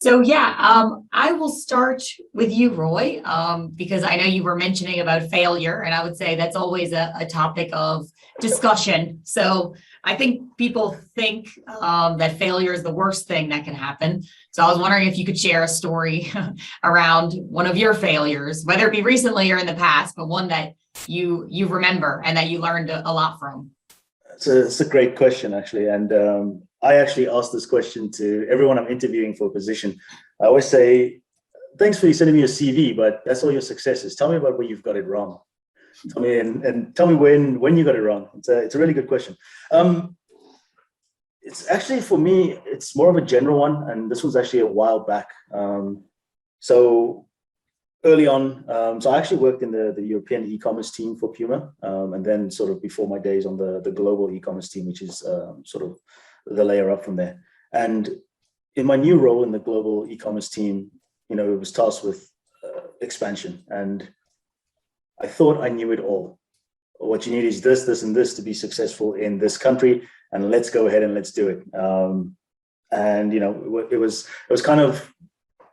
I will start with you, Roy, because I know you were mentioning about failure, and I would say that's always a topic of discussion. So I think people think that failure is the worst thing that can happen. So I was wondering if you could share a story around one of your failures, whether it be recently or in the past, but one that you remember and that you learned a lot from. It's a great question, actually. And I actually ask this question to everyone I'm interviewing for a position. I always say, thanks for sending me your CV, but that's all your successes. Tell me about where you've got it wrong. Tell me and tell me when you got it wrong. It's a really good question. It's actually, for me, it's more of a general one. And this was actually a while back. So early on, so I actually worked in the European e-commerce team for Puma, and then sort of before my days on the global e-commerce team, which is sort of the layer up from there. And in my new role in the global e-commerce team, it was tasked with expansion. And I thought I knew it all. What you need is this, this, and this to be successful in this country, and let's go ahead and let's do it. And it was kind of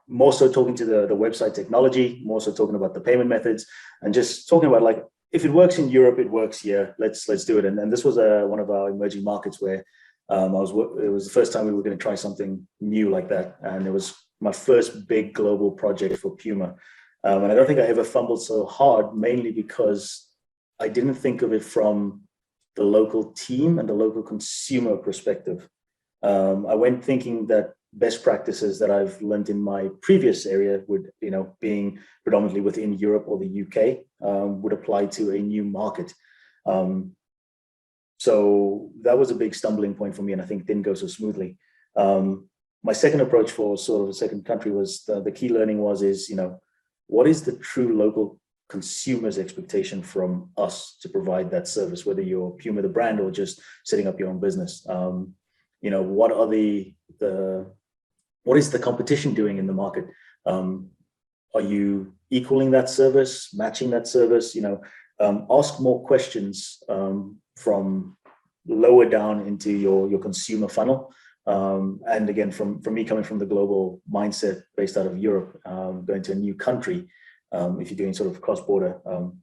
more so talking to the website technology, more so talking about the payment methods, and just talking about, like, if it works in Europe, it works here. Let's do it. And this was one of our emerging markets where it was the first time we were going to try something new like that, and it was my first big global project for Puma. And I don't think I ever fumbled so hard, mainly because I didn't think of it from the local team and the local consumer perspective. I went thinking that best practices that I've learned in my previous area would, being predominantly within Europe or the UK, would apply to a new market. So that was a big stumbling point for me, and I think didn't go so smoothly. My second approach for sort of a second country was the key learning is, what is the true local consumer's expectation from us to provide that service, whether you're Puma the brand or just setting up your own business. What is the competition doing in the market? Are you equaling that service, matching that service? Ask more questions from lower down into your consumer funnel. And again, from me coming from the global mindset based out of Europe, going to a new country, if you're doing sort of cross-border,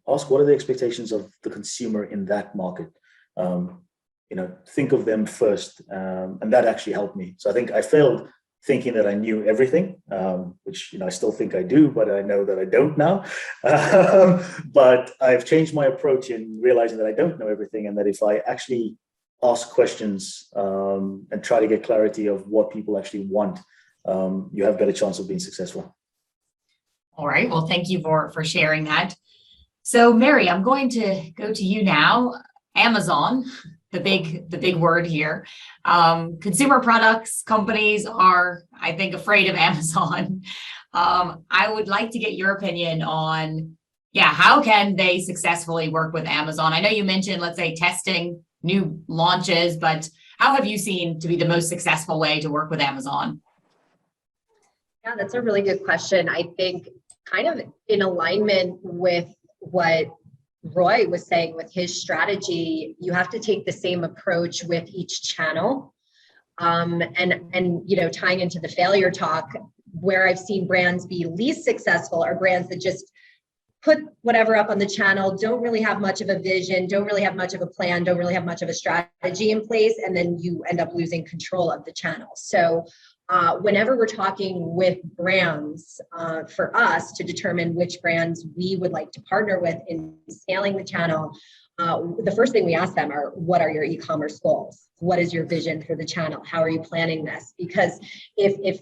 ask what are the expectations of the consumer in that market. Think of them first, and that actually helped me. So I think I failed thinking that I knew everything, which I still think I do, but I know that I don't now. But I've changed my approach in realizing that I don't know everything, and that if I actually ask questions and try to get clarity of what people actually want, you have a better chance of being successful. All right. Well, thank you for sharing that. So, Mary, I'm going to go to you now. Amazon, the big word here. Consumer products companies are, I think, afraid of Amazon. I would like to get your opinion on, how can they successfully work with Amazon? I know you mentioned, let's say, testing new launches, but how have you seen to be the most successful way to work with Amazon? Yeah, that's a really good question. I think kind of in alignment with what Roy was saying with his strategy, you have to take the same approach with each channel. And tying into the failure talk, where I've seen brands be least successful are brands that just put whatever up on the channel, don't really have much of a vision, don't really have much of a plan, don't really have much of a strategy in place, and then you end up losing control of the channel. So whenever we're talking with brands, for us to determine which brands we would like to partner with in scaling the channel, the first thing we ask them are, what are your e-commerce goals? What is your vision for the channel? How are you planning this? Because if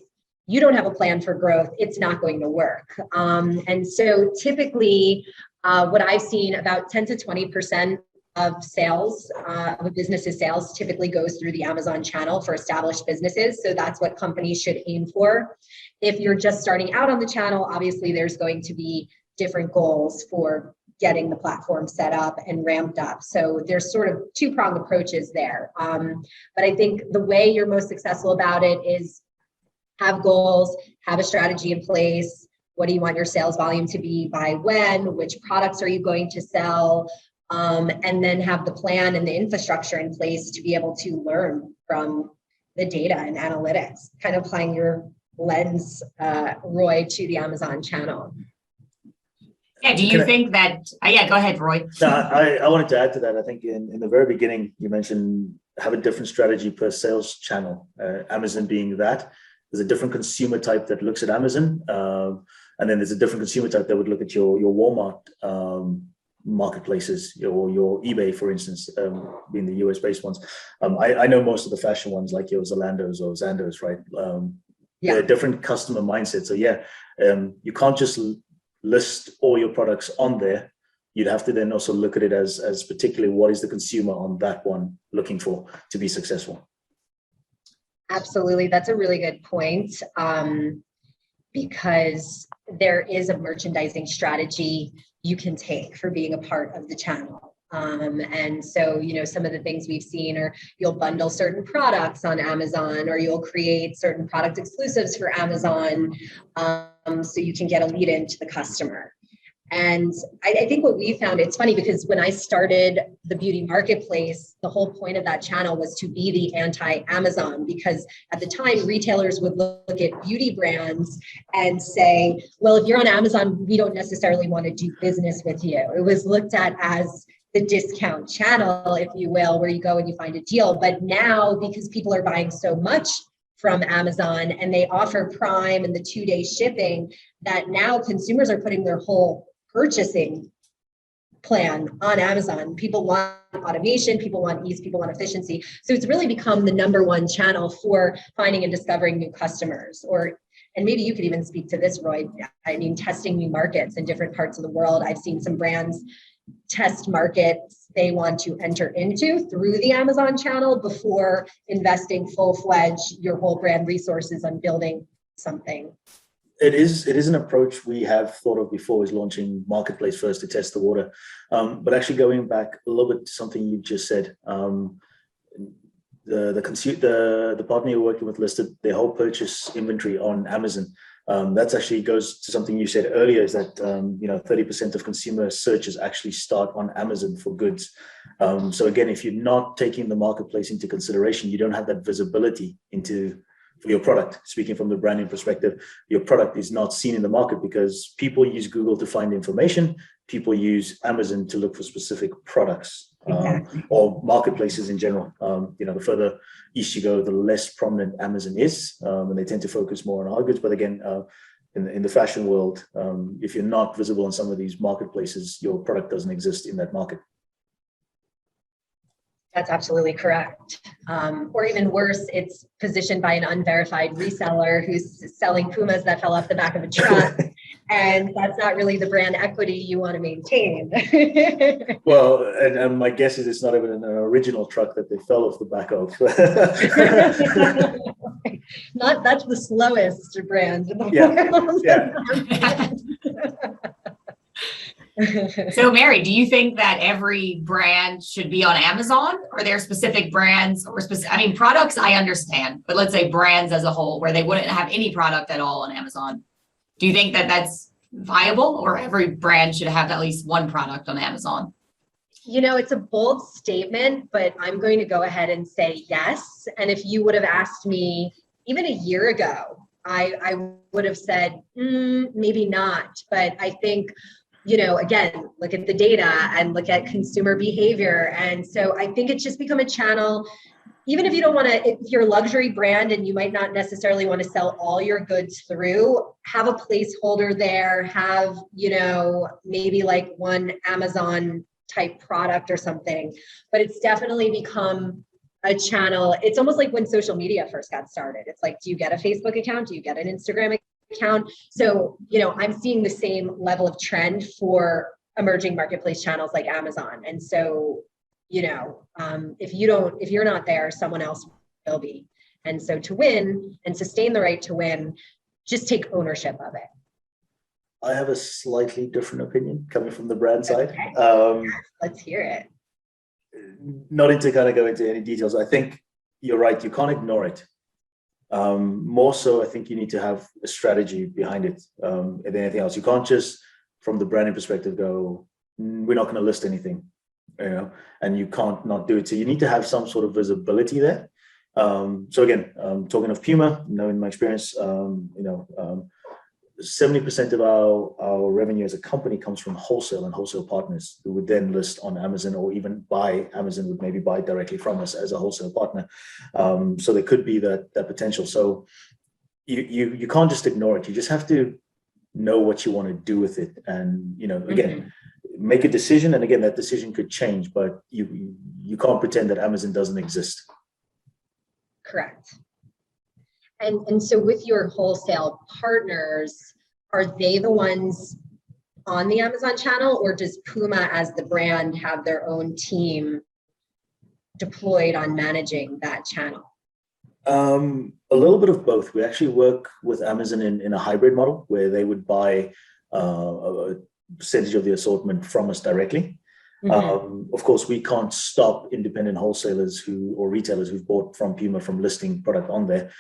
you don't have a plan for growth, it's not going to work. And so typically what I've seen, about 10 to 20% of sales, of a business's sales typically goes through the Amazon channel for established businesses. So that's what companies should aim for. If you're just starting out on the channel, obviously there's going to be different goals for getting the platform set up and ramped up. So there's sort of two-pronged approaches there. But I think the way you're most successful about it is have goals, have a strategy in place. What do you want your sales volume to be by when? Which products are you going to sell? And then have the plan and the infrastructure in place to be able to learn from the data and analytics, kind of applying your lends Roy to the Amazon channel. Yeah, do you think that, yeah, go ahead, Roy. No, I wanted to add to that. I think in the very beginning, you mentioned have a different strategy per sales channel, Amazon being that. There's a different consumer type that looks at Amazon, and then there's a different consumer type that would look at your Walmart marketplaces, your eBay, for instance, being the US-based ones. I know most of the fashion ones, like your Zalandos or Zandos, right? Yeah. They're different customer mindset. So yeah, you can't just list all your products on there. You'd have to then also look at it as particularly what is the consumer on that one looking for to be successful. Absolutely. That's a really good point, because there is a merchandising strategy you can take for being a part of the channel. And so, some of the things we've seen are you'll bundle certain products on Amazon, or you'll create certain product exclusives for Amazon, so you can get a lead into the customer. And I think what we found, it's funny because when I started the beauty marketplace, the whole point of that channel was to be the anti-Amazon, because at the time retailers would look at beauty brands and say, well, if you're on Amazon, we don't necessarily want to do business with you. It was looked at as the discount channel, if you will, where you go and you find a deal. But now, because people are buying so much from Amazon and they offer Prime and the 2-day shipping, that now consumers are putting their whole purchasing plan on Amazon. People want automation, people want ease, people want efficiency. So it's really become the #1 channel for finding and discovering new customers. And maybe you could even speak to this, Roy. I mean, testing new markets in different parts of the world. I've seen some brands test markets they want to enter into through the Amazon channel before investing full-fledged your whole brand resources on building something. It is an approach we have thought of before, is launching marketplace first to test the water. But actually going back a little bit to something you just said, the partner you're working with listed their whole purchase inventory on Amazon. That's actually goes to something you said earlier, is that 30% of consumer searches actually start on Amazon for goods. So again, if you're not taking the marketplace into consideration, you don't have that visibility for your product. Speaking from the branding perspective, your product is not seen in the market because people use Google to find information. People use Amazon to look for specific products, or marketplaces in general. The further east you go, the less prominent Amazon is, and they tend to focus more on hard goods. But again, in the fashion world, if you're not visible in some of these marketplaces, your product doesn't exist in that market. That's absolutely correct. Or even worse, it's positioned by an unverified reseller who's selling Pumas that fell off the back of a truck. And that's not really the brand equity you want to maintain. Well, and my guess is it's not even an original truck that they fell off the back of. That's the slowest brand in the world. So Mary, do you think that every brand should be on Amazon? Or are there specific brands or products I understand, but let's say brands as a whole where they wouldn't have any product at all on Amazon? Do you think that that's viable, or every brand should have at least one product on Amazon? It's a bold statement, but I'm going to go ahead and say yes. And if you would have asked me even a year ago, I would have said, maybe not. But I think, again, look at the data and look at consumer behavior. And so I think it's just become a channel. Even if you don't want to, if you're a luxury brand and you might not necessarily want to sell all your goods through, have a placeholder there, have, maybe like one Amazon type product or something. But it's definitely become a channel. It's almost like when social media first got started. It's like, do you get a Facebook account? Do you get an Instagram account? So, I'm seeing the same level of trend for emerging marketplace channels like Amazon. And so, if you're not there, someone else will be. And so to win and sustain the right to win, just take ownership of it. I have a slightly different opinion coming from the brand side. Okay. Let's hear it. Not to kind of go into any details. I think you're right. You can't ignore it. More so, I think you need to have a strategy behind it than anything else. You can't just, from the branding perspective, go, we're not going to list anything, and you can't not do it. So you need to have some sort of visibility there. So again, talking of Puma, in my experience, 70% of our revenue as a company comes from wholesale and wholesale partners who would then list on Amazon, or even buy. Amazon would maybe buy directly from us as a wholesale partner. So there could be that potential. So you can't just ignore it. You just have to know what you want to do with it. And, again, make a decision. And again, that decision could change, but you can't pretend that Amazon doesn't exist. Correct. And so with your wholesale partners, are they the ones on the Amazon channel, or does Puma as the brand have their own team deployed on managing that channel? A little bit of both. We actually work with Amazon in a hybrid model where they would buy a percentage of the assortment from us directly. Of course, we can't stop independent wholesalers or retailers who've bought from Puma from listing product on there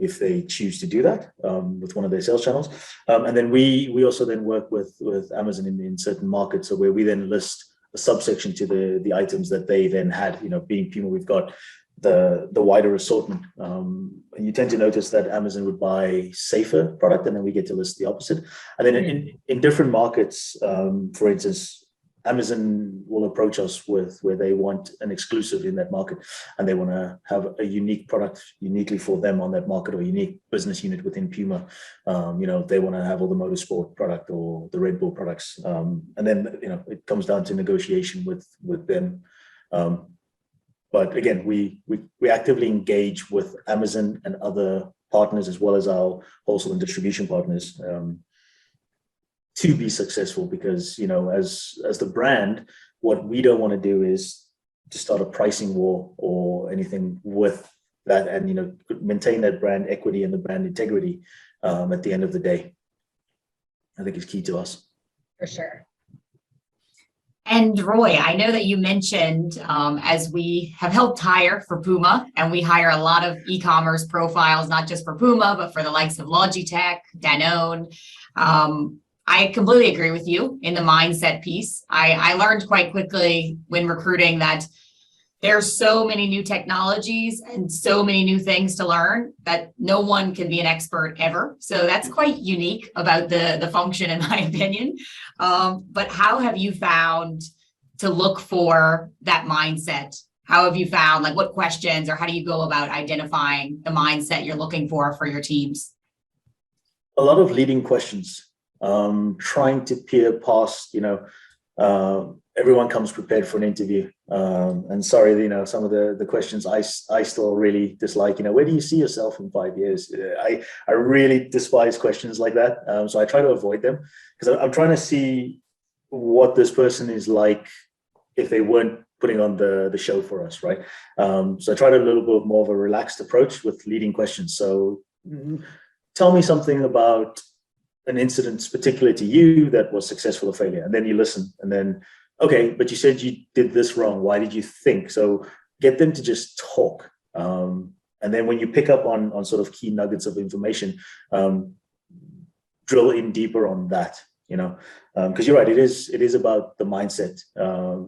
if they choose to do that with one of their sales channels. And then we also then work with Amazon in certain markets, so where we then list a subsection to the items that they then had. Being Puma, we've got the wider assortment. And you tend to notice that Amazon would buy safer product, and then we get to list the opposite. And then in different markets, for instance, Amazon will approach us with where they want an exclusive in that market, and they want to have a unique product uniquely for them on that market, or a unique business unit within Puma. They want to have all the motorsport product or the Red Bull products. And then, it comes down to negotiation with them. But again, we actively engage with Amazon and other partners, as well as our wholesale and distribution partners, to be successful, because as the brand, what we don't want to do is to start a pricing war or anything with that, and maintain that brand equity and the brand integrity at the end of the day. I think is key to us. For sure. And Roy, I know that you mentioned as we have helped hire for Puma, and we hire a lot of e-commerce profiles, not just for Puma, but for the likes of Logitech, Danone. I completely agree with you in the mindset piece. I learned quite quickly when recruiting that there's so many new technologies and so many new things to learn that no one can be an expert ever. So that's quite unique about the function, in my opinion. But how have you found to look for that mindset? How have you found, what questions, or how do you go about identifying the mindset you're looking for your teams? A lot of leading questions. Trying to peer past, everyone comes prepared for an interview. And sorry, some of the questions I still really dislike, where do you see yourself in 5 years? I really despise questions like that. So I try to avoid them, because I'm trying to see what this person is like if they weren't putting on the show for us, right? So I tried a little bit more of a relaxed approach with leading questions. So tell me something about an incident particular to you that was successful or failure, and then you listen, and then, okay, but you said you did this wrong. Why did you think? So get them to just talk. And then when you pick up on sort of key nuggets of information, drill in deeper on that, because you're right, it is about the mindset.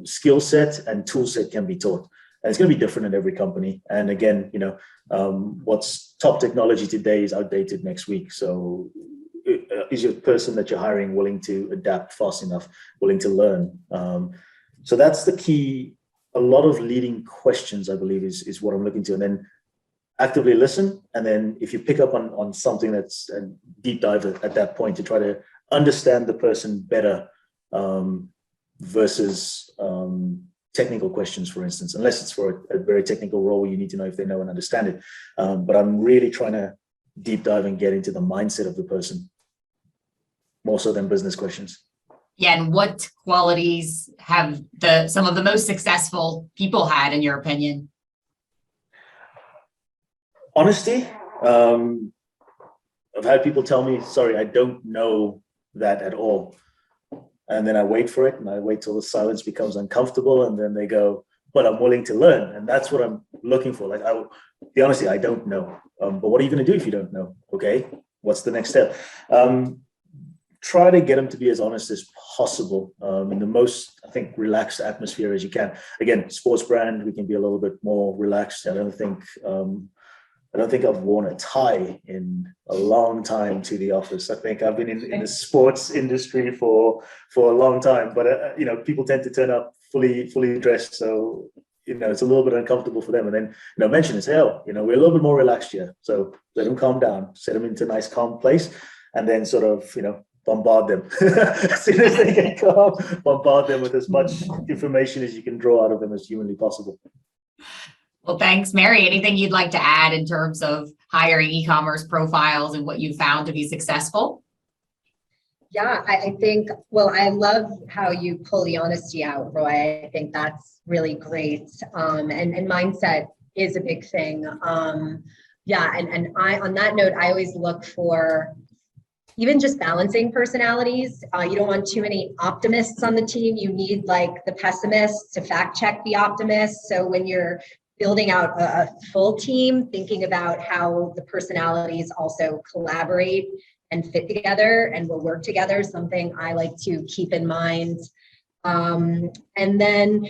Skill set and tool set can be taught, and it's going to be different in every company. And again, what's top technology today is outdated next week. So is your person that you're hiring willing to adapt fast enough, willing to learn? So that's the key. A lot of leading questions, I believe, is what I'm looking to. And then actively listen. And then if you pick up on something that's a deep dive at that point, to try to understand the person better versus technical questions, for instance, unless it's for a very technical role where you need to know if they know and understand it. But I'm really trying to deep dive and get into the mindset of the person, more so than business questions. Yeah, and what qualities have some of the most successful people had, in your opinion? Honesty. I've had people tell me, sorry, I don't know that at all. And then I wait for it, and I wait till the silence becomes uncomfortable, and then they go, but I'm willing to learn. And that's what I'm looking for. The honesty, I don't know. But what are you going to do if you don't know? Okay, what's the next step? try to get them to be as honest as possible in the most, I think, relaxed atmosphere as you can. Again, sports brand, we can be a little bit more relaxed. I don't think I've worn a tie in a long time to the office. I think I've been in the sports industry for a long time, but people tend to turn up fully dressed, so it's a little bit uncomfortable for them. And then mention and say, oh, we're a little bit more relaxed here, so let them calm down, set them into a nice calm place, and then sort of bombard them as soon as they get calm. Bombard them with as much information as you can draw out of them as humanly possible. Well, thanks, Mary. Anything you'd like to add in terms of hiring e-commerce profiles and what you found to be successful? Yeah, I think, well, I love how you pull the honesty out, Roy. I think that's really great. And mindset is a big thing. And I, on that note, I always look for even just balancing personalities. You don't want too many optimists on the team. You need like the pessimists to fact check the optimists. So when you're building out a full team, thinking about how the personalities also collaborate and fit together and will work together, something I like to keep in mind. And then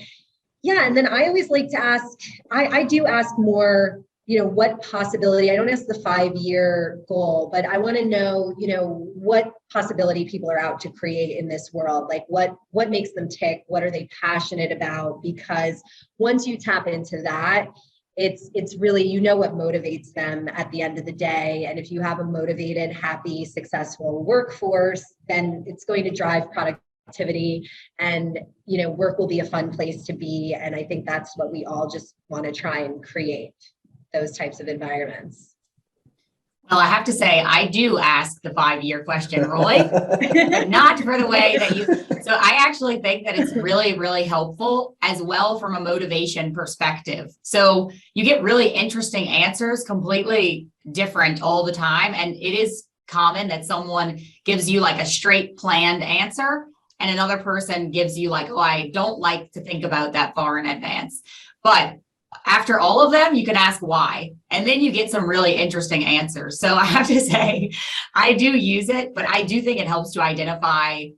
I always like to ask, I do ask more, what possibility, I don't ask the 5-year goal, but I want to know, what possibility people are out to create in this world. Like what makes them tick? What are they passionate about? Because once you tap into that, it's really, what motivates them at the end of the day. And if you have a motivated, happy, successful workforce, then it's going to drive productivity, and work will be a fun place to be. And I think that's what we all just want to try and create, those types of environments. Well, I have to say, I do ask the 5-year question, Roy, but not for the way that you. So I actually think that it's really, really helpful as well from a motivation perspective. So you get really interesting answers, completely different all the time. And it is common that someone gives you like a straight planned answer, and another person gives you like, oh, I don't like to think about that far in advance. But after all of them, you can ask why, and then you get some really interesting answers. So I have to say, I do use it, but I do think it helps to identify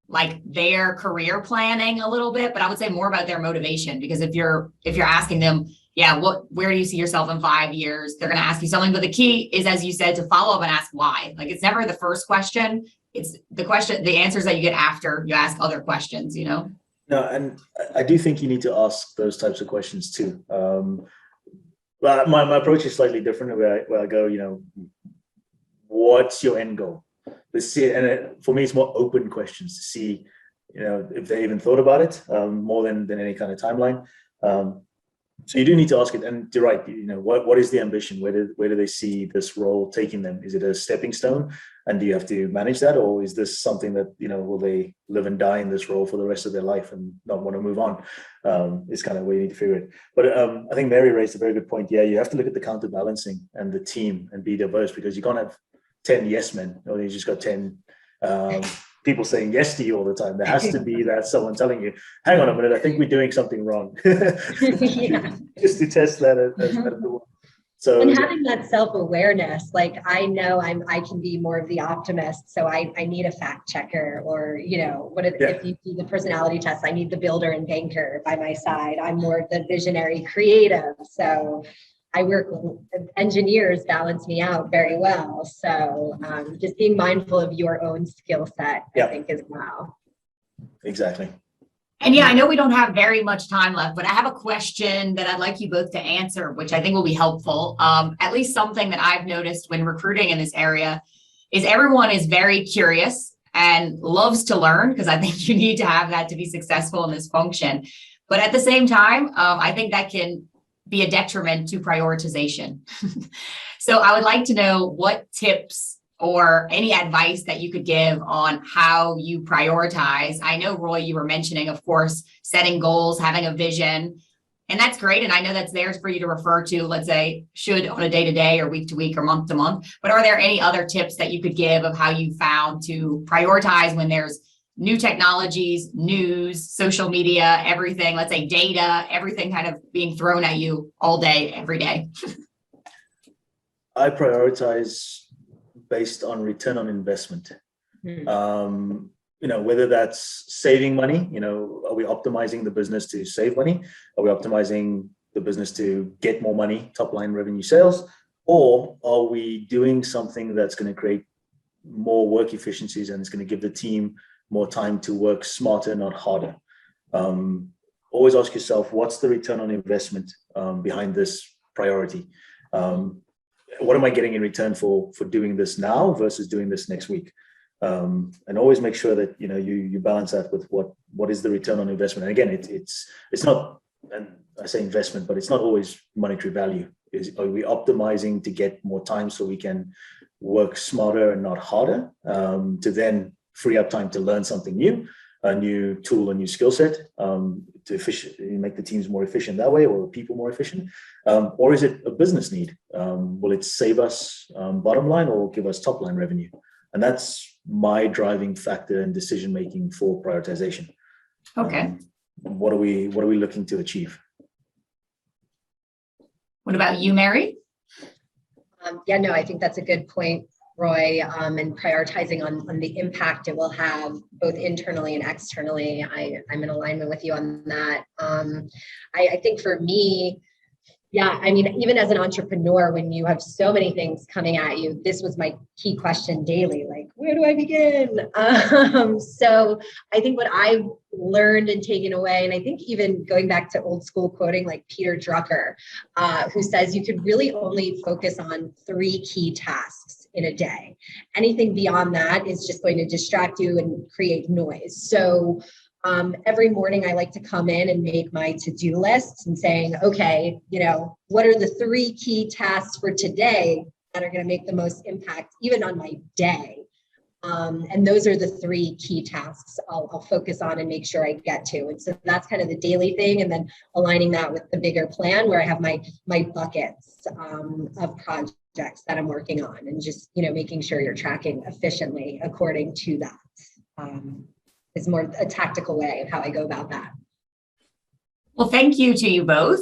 like their career planning a little bit, but I would say more about their motivation, because if you're asking them, where do you see yourself in 5 years? They're going to ask you something, but the key is, as you said, to follow up and ask why. Like, it's never the first question. It's the answers that you get after you ask other questions, No, and I do think you need to ask those types of questions too. But my approach is slightly different, where I go, what's your end goal? Let's see, and for me, it's more open questions to see, if they even thought about it, more than any kind of timeline. So you do need to ask it, and you're right. What is the ambition? Where do they see this role taking them? Is it a stepping stone, and do you have to manage that, or is this something that will they live and die in this role for the rest of their life and not want to move on? It's kind of where you need to figure it. But I think Mary raised a very good point. Yeah, you have to look at the counterbalancing and the team and be diverse, because you can't have 10 yes men, or you just got 10 people saying yes to you all the time. There has to be that someone telling you, hang on a minute, I think we're doing something wrong. Just to test that as so, and having that self-awareness, like I know I can be more of the optimist, so I need a fact checker, or if you do the personality test, I need the builder and banker by my side. I'm more of the visionary creative, so I work with engineers, balance me out very well. So just being mindful of your own skill set, I think, as well. Exactly. And I know we don't have very much time left, but I have a question that I'd like you both to answer, which I think will be helpful. At least something that I've noticed when recruiting in this area is everyone is very curious and loves to learn, because I think you need to have that to be successful in this function. But at the same time, I think that can be a detriment to prioritization. So I would like to know what tips or any advice that you could give on how you prioritize. I know, Roy, you were mentioning, of course, setting goals, having a vision, and that's great. And I know that's there for you to refer to, let's say, should on a day-to-day or week-to-week or month-to-month. But are there any other tips that you could give of how you found to prioritize when there's new technologies, news, social media, everything, let's say data, everything kind of being thrown at you all day, every day? I prioritize based on return on investment. Whether that's saving money, are we optimizing the business to save money? Are we optimizing the business to get more money, top line revenue sales? Or are we doing something that's going to create more work efficiencies and it's going to give the team more time to work smarter, not harder? Always ask yourself, what's the return on investment behind this priority? What am I getting in return for doing this now versus doing this next week? And always make sure that you balance that with what is the return on investment. And again, it's not, and I say investment, but it's not always monetary value. Are we optimizing to get more time so we can work smarter and not harder, to then free up time to learn something new, a new tool, a new skill set, to make the teams more efficient that way, or people more efficient? Or is it a business need? Will it save us bottom line or give us top line revenue? And that's my driving factor in decision making for prioritization. Okay. What are we looking to achieve? What about you, Mary? I think that's a good point, Roy, and prioritizing on the impact it will have both internally and externally. I'm in alignment with you on that. I think for me, even as an entrepreneur, when you have so many things coming at you, this was my key question daily, like, where do I begin? So I think what I've learned and taken away, and I think even going back to old school quoting like Peter Drucker, who says you could really only focus on 3 key tasks in a day. Anything beyond that is just going to distract you and create noise. So every morning I like to come in and make my to-do lists and saying, okay, what are the 3 key tasks for today that are going to make the most impact even on my day? And those are the 3 key tasks I'll focus on and make sure I get to. And so that's kind of the daily thing. And then aligning that with the bigger plan where I have my buckets of projects that I'm working on, and just, making sure you're tracking efficiently according to that. Is more a tactical way of how I go about that. Well, thank you to you both.